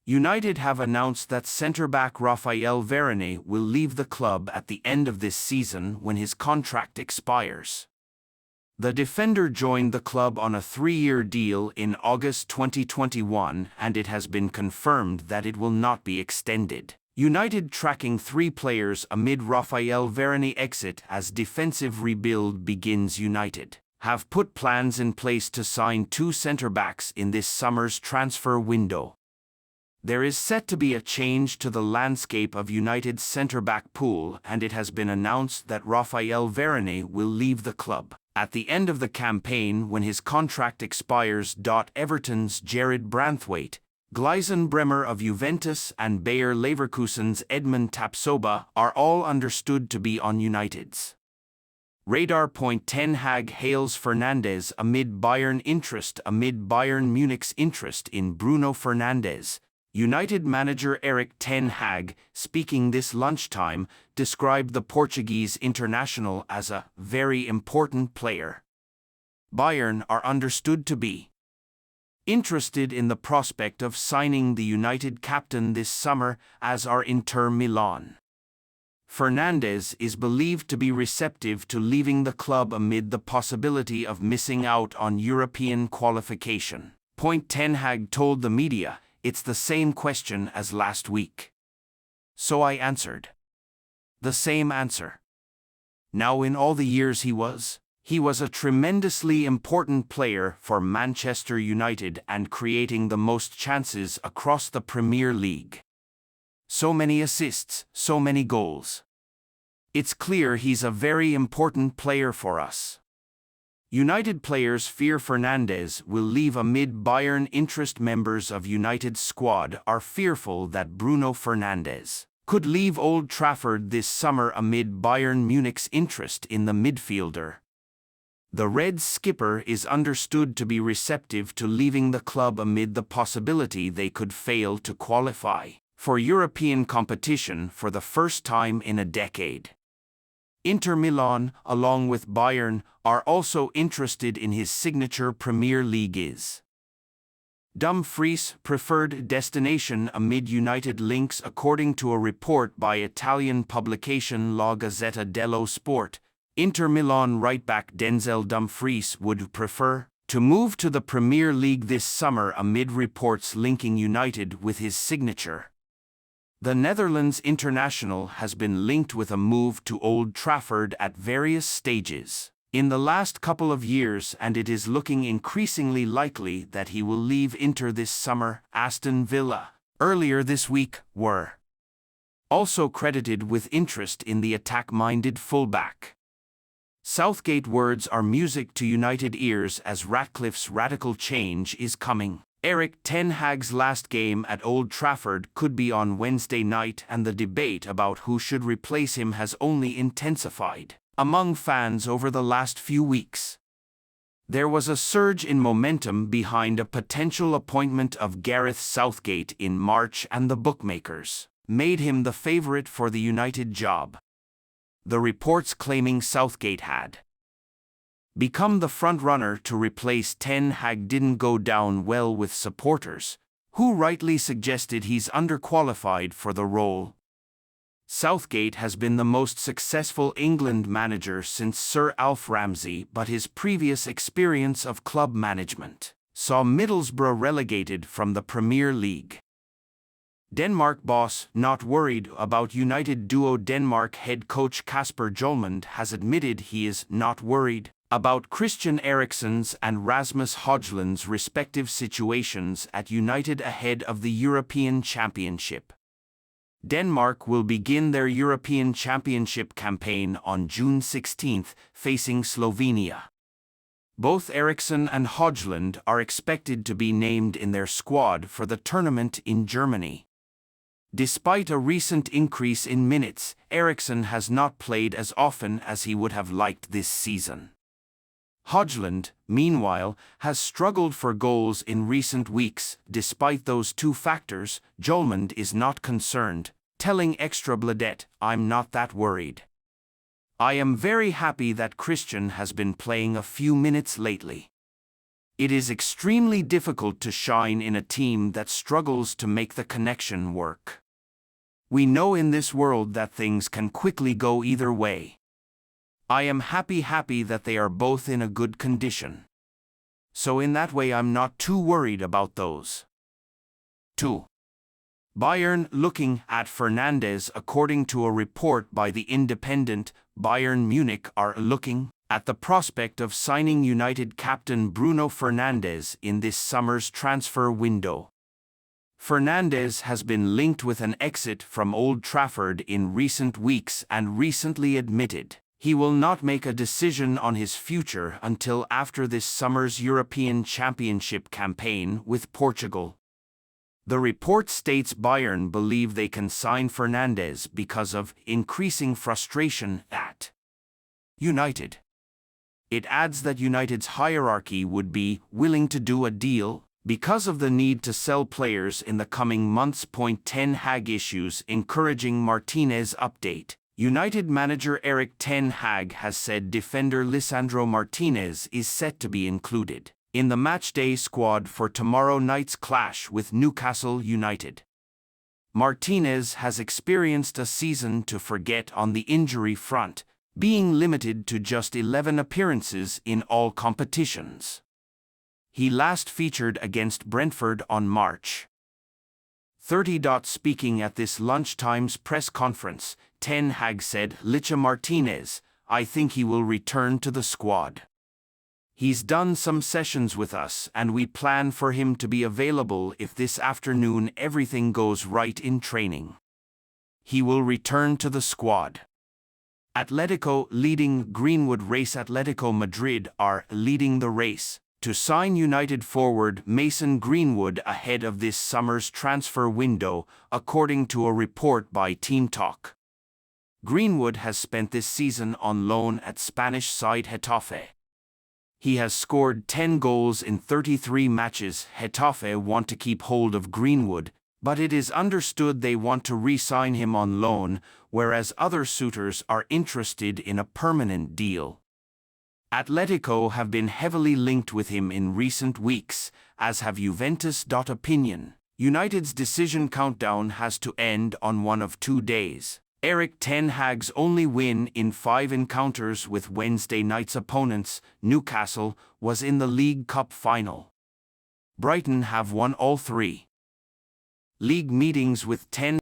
United have announced that centre-back Raphael Varane will leave the club at the end of this season when his contract expires. The defender joined the club on a 3-year deal in August 2021, and it has been confirmed that it will not be extended. United tracking 3 players amid Raphael Varane exit as defensive rebuild begins. United have put plans in place to sign 2 centre-backs in this summer's transfer window. There is set to be a change to the landscape of United's centre-back pool, and it has been announced that Raphael Varane will leave the club at the end of the campaign when his contract expires. Everton's Jared Branthwaite, Gleisen Bremer of Juventus, and Bayer Leverkusen's Edmond Tapsoba are all understood to be on United's radar. Ten Hag hails Fernandes amid Bayern interest. Amid Bayern Munich's interest in Bruno Fernandes, United manager Erik ten Hag, speaking this lunchtime, described the Portuguese international as a very important player. Bayern are understood to be interested in the prospect of signing the United captain this summer, as are Inter Milan. Fernandes is believed to be receptive to leaving the club amid the possibility of missing out on European qualification. Ten Hag told the media, "It's the same question as last week. So I answered the same answer. Now, in all the years he was a tremendously important player for Manchester United and creating the most chances across the Premier League. So many assists, so many goals. It's clear he's a very important player for us." United players fear Fernandes will leave amid Bayern interest. Members of United's squad are fearful that Bruno Fernandes could leave Old Trafford this summer amid Bayern Munich's interest in the midfielder. The Reds skipper is understood to be receptive to leaving the club amid the possibility they could fail to qualify for European competition for the first time in a decade. Inter Milan, along with Bayern, are also interested in his signature. Premier League is Dumfries' preferred destination amid United links, according to a report by Italian publication La Gazzetta dello Sport. Inter Milan right-back Denzel Dumfries would prefer to move to the Premier League this summer amid reports linking United with his signature. The Netherlands international has been linked with a move to Old Trafford at various stages in the last couple of years, and it is looking increasingly likely that he will leave Inter this summer. Aston Villa, earlier this week, were also credited with interest in the attack-minded fullback. Southgate words are music to United ears as Ratcliffe's radical change is coming. Erik ten Hag's last game at Old Trafford could be on Wednesday night, and the debate about who should replace him has only intensified among fans over the last few weeks. There was a surge in momentum behind a potential appointment of Gareth Southgate in March, and the bookmakers made him the favorite for the United job. The reports claiming Southgate had become the front-runner to replace ten Hag didn't go down well with supporters, who rightly suggested he's underqualified for the role. Southgate has been the most successful England manager since Sir Alf Ramsey, but his previous experience of club management saw Middlesbrough relegated from the Premier League. Denmark boss not worried about United duo. Denmark head coach Kasper Hjulmand has admitted he is not worried about Christian Eriksen's and Rasmus Højlund's respective situations at United ahead of the European Championship. Denmark will begin their European Championship campaign on June 16, facing Slovenia. Both Eriksen and Højlund are expected to be named in their squad for the tournament in Germany. Despite a recent increase in minutes, Eriksen has not played as often as he would have liked this season. Højlund, meanwhile, has struggled for goals in recent weeks. Despite those two factors, Hjulmand is not concerned, telling Ekstrabladet, "I'm not that worried. I am very happy that Christian has been playing a few minutes lately. It is extremely difficult to shine in a team that struggles to make the connection work. We know in this world that things can quickly go either way. I am happy that they are both in a good condition. So in that way I'm not too worried about those. 2. Bayern looking at Fernandes. According to a report by The Independent, Bayern Munich are looking at the prospect of signing United captain Bruno Fernandes in this summer's transfer window. Fernandes has been linked with an exit from Old Trafford in recent weeks and recently admitted he will not make a decision on his future until after this summer's European Championship campaign with Portugal. The report states Bayern believe they can sign Fernandes because of increasing frustration at United. It adds that United's hierarchy would be willing to do a deal because of the need to sell players in the coming months. Ten Hag issues encouraging Martinez update. United manager Erik ten Hag has said defender Lisandro Martinez is set to be included in the matchday squad for tomorrow night's clash with Newcastle United. Martinez has experienced a season to forget on the injury front, being limited to just 11 appearances in all competitions. He last featured against Brentford on March 30. Speaking at this lunchtime's press conference, Ten Hag said, "Licha Martinez, I think he will return to the squad. He's done some sessions with us and we plan for him to be available if this afternoon everything goes right in training. He will return to the squad." Atletico leading Greenwood race. Atletico Madrid are leading the race to sign United forward Mason Greenwood ahead of this summer's transfer window, according to a report by Team Talk. Greenwood has spent this season on loan at Spanish side Getafe. He has scored 10 goals in 33 matches. Getafe want to keep hold of Greenwood, but it is understood they want to re-sign him on loan, whereas other suitors are interested in a permanent deal. Atletico have been heavily linked with him in recent weeks, as have Juventus. Opinion. United's decision countdown has to end on one of 2 days. Erik ten Hag's only win in 5 encounters with Wednesday night's opponents, Newcastle, was in the League Cup final. Brighton have won all 3 league meetings with 10